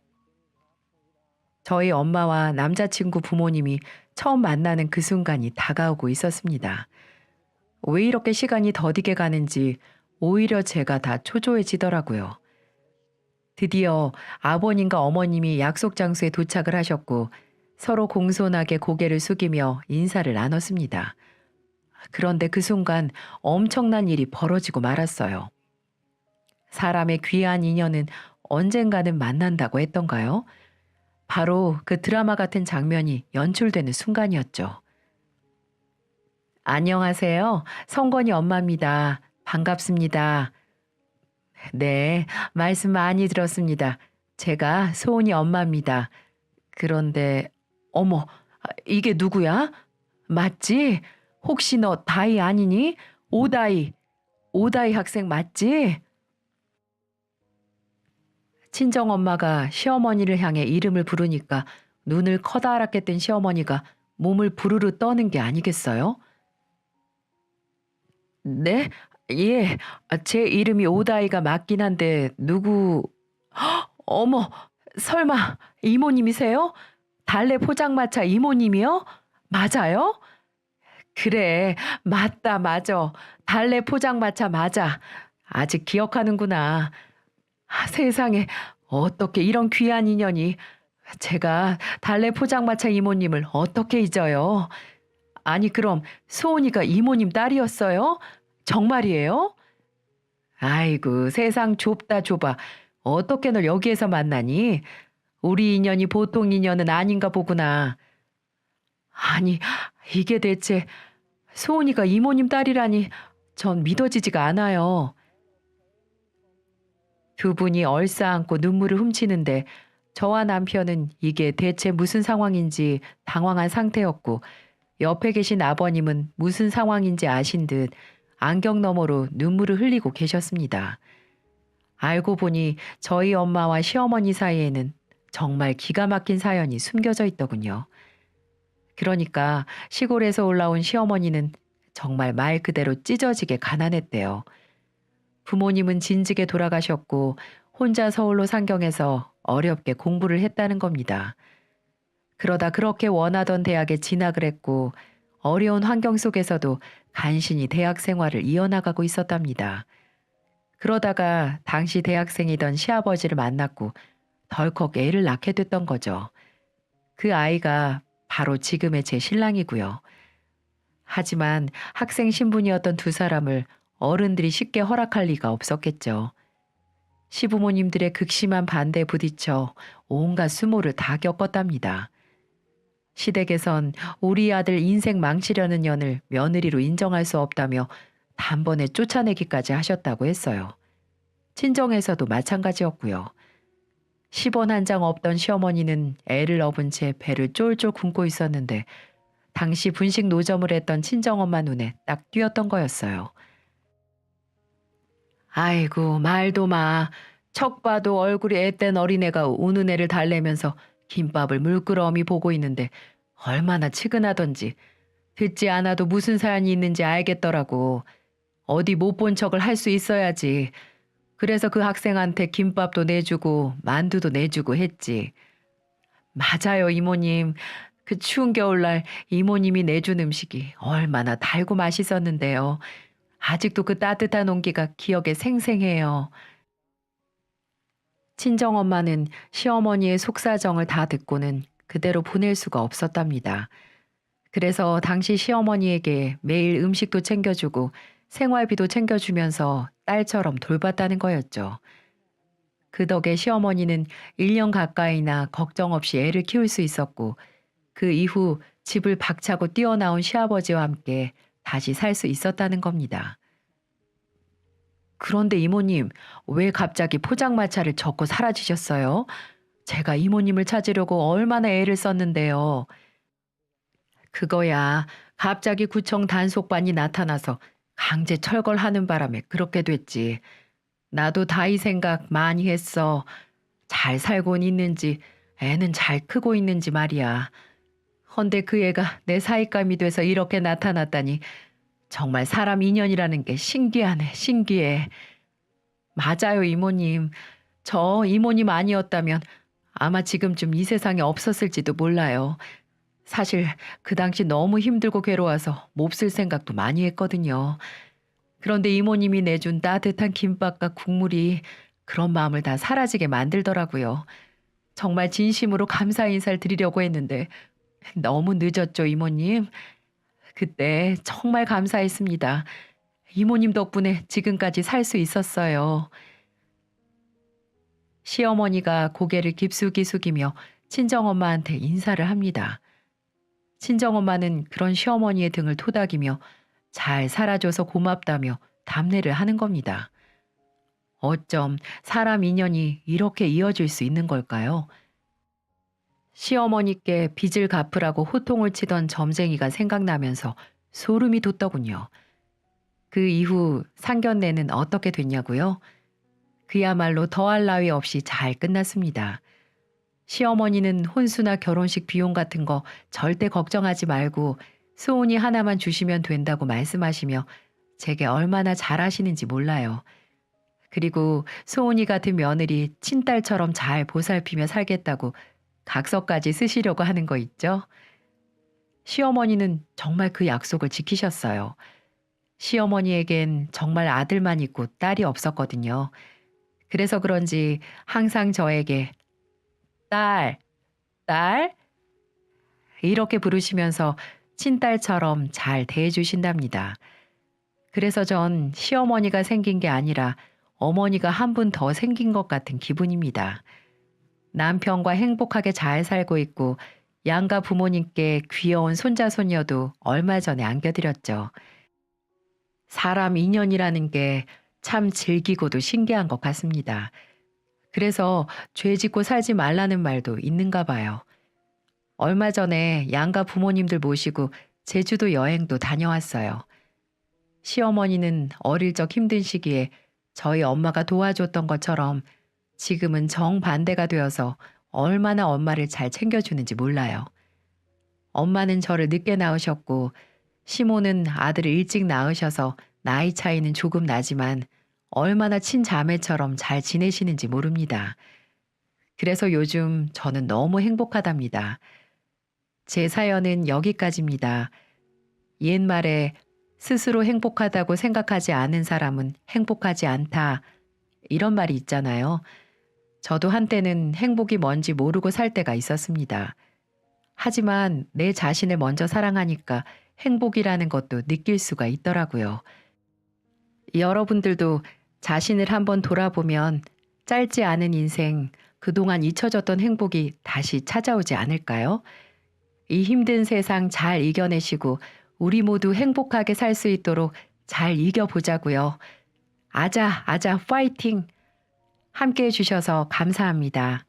저희 엄마와 남자친구 부모님이 처음 만나는 그 순간이 다가오고 있었습니다. 왜 이렇게 시간이 더디게 가는지 오히려 제가 다 초조해지더라고요. 드디어 아버님과 어머님이 약속 장소에 도착을 하셨고 서로 공손하게 고개를 숙이며 인사를 나눴습니다. 그런데 그 순간 엄청난 일이 벌어지고 말았어요. 사람의 귀한 인연은 언젠가는 만난다고 했던가요? 바로 그 드라마 같은 장면이 연출되는 순간이었죠. 안녕하세요. 성건이 엄마입니다. 반갑습니다. 네, 말씀 많이 들었습니다. 제가 소은이 엄마입니다. 그런데, 어머, 이게 누구야? 맞지? 혹시 너 다이 아니니? 오다이, 오다이 학생 맞지? 친정엄마가 시어머니를 향해 이름을 부르니까 눈을 커다랗게 뜬 시어머니가 몸을 부르르 떠는 게 아니겠어요? 네? 예, 제 이름이 오다이가 맞긴 한데 어머, 설마 이모님이세요? 달래 포장마차 이모님이요? 맞아요? 그래, 맞다, 맞아. 달래 포장마차 맞아. 아직 기억하는구나. 세상에, 어떻게 이런 귀한 인연이. 제가 달래 포장마차 이모님을 어떻게 잊어요? 아니, 그럼 소은이가 이모님 딸이었어요? 정말이에요? 아이고, 세상 좁다 좁아. 어떻게 널 여기에서 만나니? 우리 인연이 보통 인연은 아닌가 보구나. 아니, 이게 대체 소은이가 이모님 딸이라니 전 믿어지지가 않아요. 두 분이 얼싸안고 눈물을 훔치는데 저와 남편은 이게 대체 무슨 상황인지 당황한 상태였고 옆에 계신 아버님은 무슨 상황인지 아신 듯 안경 너머로 눈물을 흘리고 계셨습니다. 알고 보니 저희 엄마와 시어머니 사이에는 정말 기가 막힌 사연이 숨겨져 있더군요. 그러니까 시골에서 올라온 시어머니는 정말 말 그대로 찢어지게 가난했대요. 부모님은 진즉에 돌아가셨고 혼자 서울로 상경해서 어렵게 공부를 했다는 겁니다. 그러다 그렇게 원하던 대학에 진학을 했고 어려운 환경 속에서도 간신히 대학 생활을 이어나가고 있었답니다. 그러다가 당시 대학생이던 시아버지를 만났고 덜컥 애를 낳게 됐던 거죠. 그 아이가 바로 지금의 제 신랑이고요. 하지만 학생 신분이었던 두 사람을 어른들이 쉽게 허락할 리가 없었겠죠. 시부모님들의 극심한 반대에 부딪혀 온갖 수모를 다 겪었답니다. 시댁에선 우리 아들 인생 망치려는 년을 며느리로 인정할 수 없다며 단번에 쫓아내기까지 하셨다고 했어요. 친정에서도 마찬가지였고요. 10원 한 장 없던 시어머니는 애를 업은 채 배를 쫄쫄 굶고 있었는데 당시 분식 노점을 했던 친정엄마 눈에 딱 띄었던 거였어요. 아이고 말도 마. 척 봐도 얼굴이 앳된 어린애가 우는 애를 달래면서 김밥을 물끄러미 보고 있는데 얼마나 치근하던지 듣지 않아도 무슨 사연이 있는지 알겠더라고. 어디 못 본 척을 할 수 있어야지. 그래서 그 학생한테 김밥도 내주고 만두도 내주고 했지. 맞아요, 이모님. 그 추운 겨울날 이모님이 내준 음식이 얼마나 달고 맛있었는데요. 아직도 그 따뜻한 온기가 기억에 생생해요. 친정엄마는 시어머니의 속사정을 다 듣고는 그대로 보낼 수가 없었답니다. 그래서 당시 시어머니에게 매일 음식도 챙겨주고 생활비도 챙겨주면서 딸처럼 돌봤다는 거였죠. 그 덕에 시어머니는 1년 가까이나 걱정 없이 애를 키울 수 있었고 그 이후 집을 박차고 뛰어나온 시아버지와 함께 다시 살 수 있었다는 겁니다. 그런데 이모님, 왜 갑자기 포장마차를 접고 사라지셨어요? 제가 이모님을 찾으려고 얼마나 애를 썼는데요. 그거야, 갑자기 구청 단속반이 나타나서 강제 철거하는 바람에 그렇게 됐지. 나도 다이 생각 많이 했어. 잘 살고는 있는지, 애는 잘 크고 있는지 말이야. 헌데 그 애가 내 사윗감이 돼서 이렇게 나타났다니 정말 사람 인연이라는 게 신기하네, 신기해. 맞아요, 이모님. 저 이모님 아니었다면 아마 지금쯤 이 세상에 없었을지도 몰라요. 사실 그 당시 너무 힘들고 괴로워서 몹쓸 생각도 많이 했거든요. 그런데 이모님이 내준 따뜻한 김밥과 국물이 그런 마음을 다 사라지게 만들더라고요. 정말 진심으로 감사 인사를 드리려고 했는데 너무 늦었죠, 이모님. 그때 정말 감사했습니다. 이모님 덕분에 지금까지 살 수 있었어요. 시어머니가 고개를 깊숙이 숙이며 친정엄마한테 인사를 합니다. 친정엄마는 그런 시어머니의 등을 토닥이며 잘 살아줘서 고맙다며 답례를 하는 겁니다. 어쩜 사람 인연이 이렇게 이어질 수 있는 걸까요? 시어머니께 빚을 갚으라고 호통을 치던 점쟁이가 생각나면서 소름이 돋더군요. 그 이후 상견례는 어떻게 됐냐고요? 그야말로 더할 나위 없이 잘 끝났습니다. 시어머니는 혼수나 결혼식 비용 같은 거 절대 걱정하지 말고 소원이 하나만 주시면 된다고 말씀하시며 제게 얼마나 잘하시는지 몰라요. 그리고 소은이 같은 며느리 친딸처럼 잘 보살피며 살겠다고 각서까지 쓰시려고 하는 거 있죠? 시어머니는 정말 그 약속을 지키셨어요. 시어머니에겐 정말 아들만 있고 딸이 없었거든요. 그래서 그런지 항상 저에게 딸, 딸? 이렇게 부르시면서 친딸처럼 잘 대해주신답니다. 그래서 전 시어머니가 생긴 게 아니라 어머니가 한 분 더 생긴 것 같은 기분입니다. 남편과 행복하게 잘 살고 있고 양가 부모님께 귀여운 손자 손녀도 얼마 전에 안겨드렸죠. 사람 인연이라는 게 참 즐기고도 신기한 것 같습니다. 그래서 죄 짓고 살지 말라는 말도 있는가 봐요. 얼마 전에 양가 부모님들 모시고 제주도 여행도 다녀왔어요. 시어머니는 어릴 적 힘든 시기에 저희 엄마가 도와줬던 것처럼 지금은 정반대가 되어서 얼마나 엄마를 잘 챙겨주는지 몰라요. 엄마는 저를 늦게 낳으셨고 시모는 아들을 일찍 낳으셔서 나이 차이는 조금 나지만 얼마나 친자매처럼 잘 지내시는지 모릅니다. 그래서 요즘 저는 너무 행복하답니다. 제 사연은 여기까지입니다. 옛말에 스스로 행복하다고 생각하지 않은 사람은 행복하지 않다. 이런 말이 있잖아요. 저도 한때는 행복이 뭔지 모르고 살 때가 있었습니다. 하지만 내 자신을 먼저 사랑하니까 행복이라는 것도 느낄 수가 있더라고요. 여러분들도 자신을 한번 돌아보면 짧지 않은 인생, 그동안 잊혀졌던 행복이 다시 찾아오지 않을까요? 이 힘든 세상 잘 이겨내시고 우리 모두 행복하게 살 수 있도록 잘 이겨보자고요. 아자, 아자, 파이팅! 함께 해주셔서 감사합니다.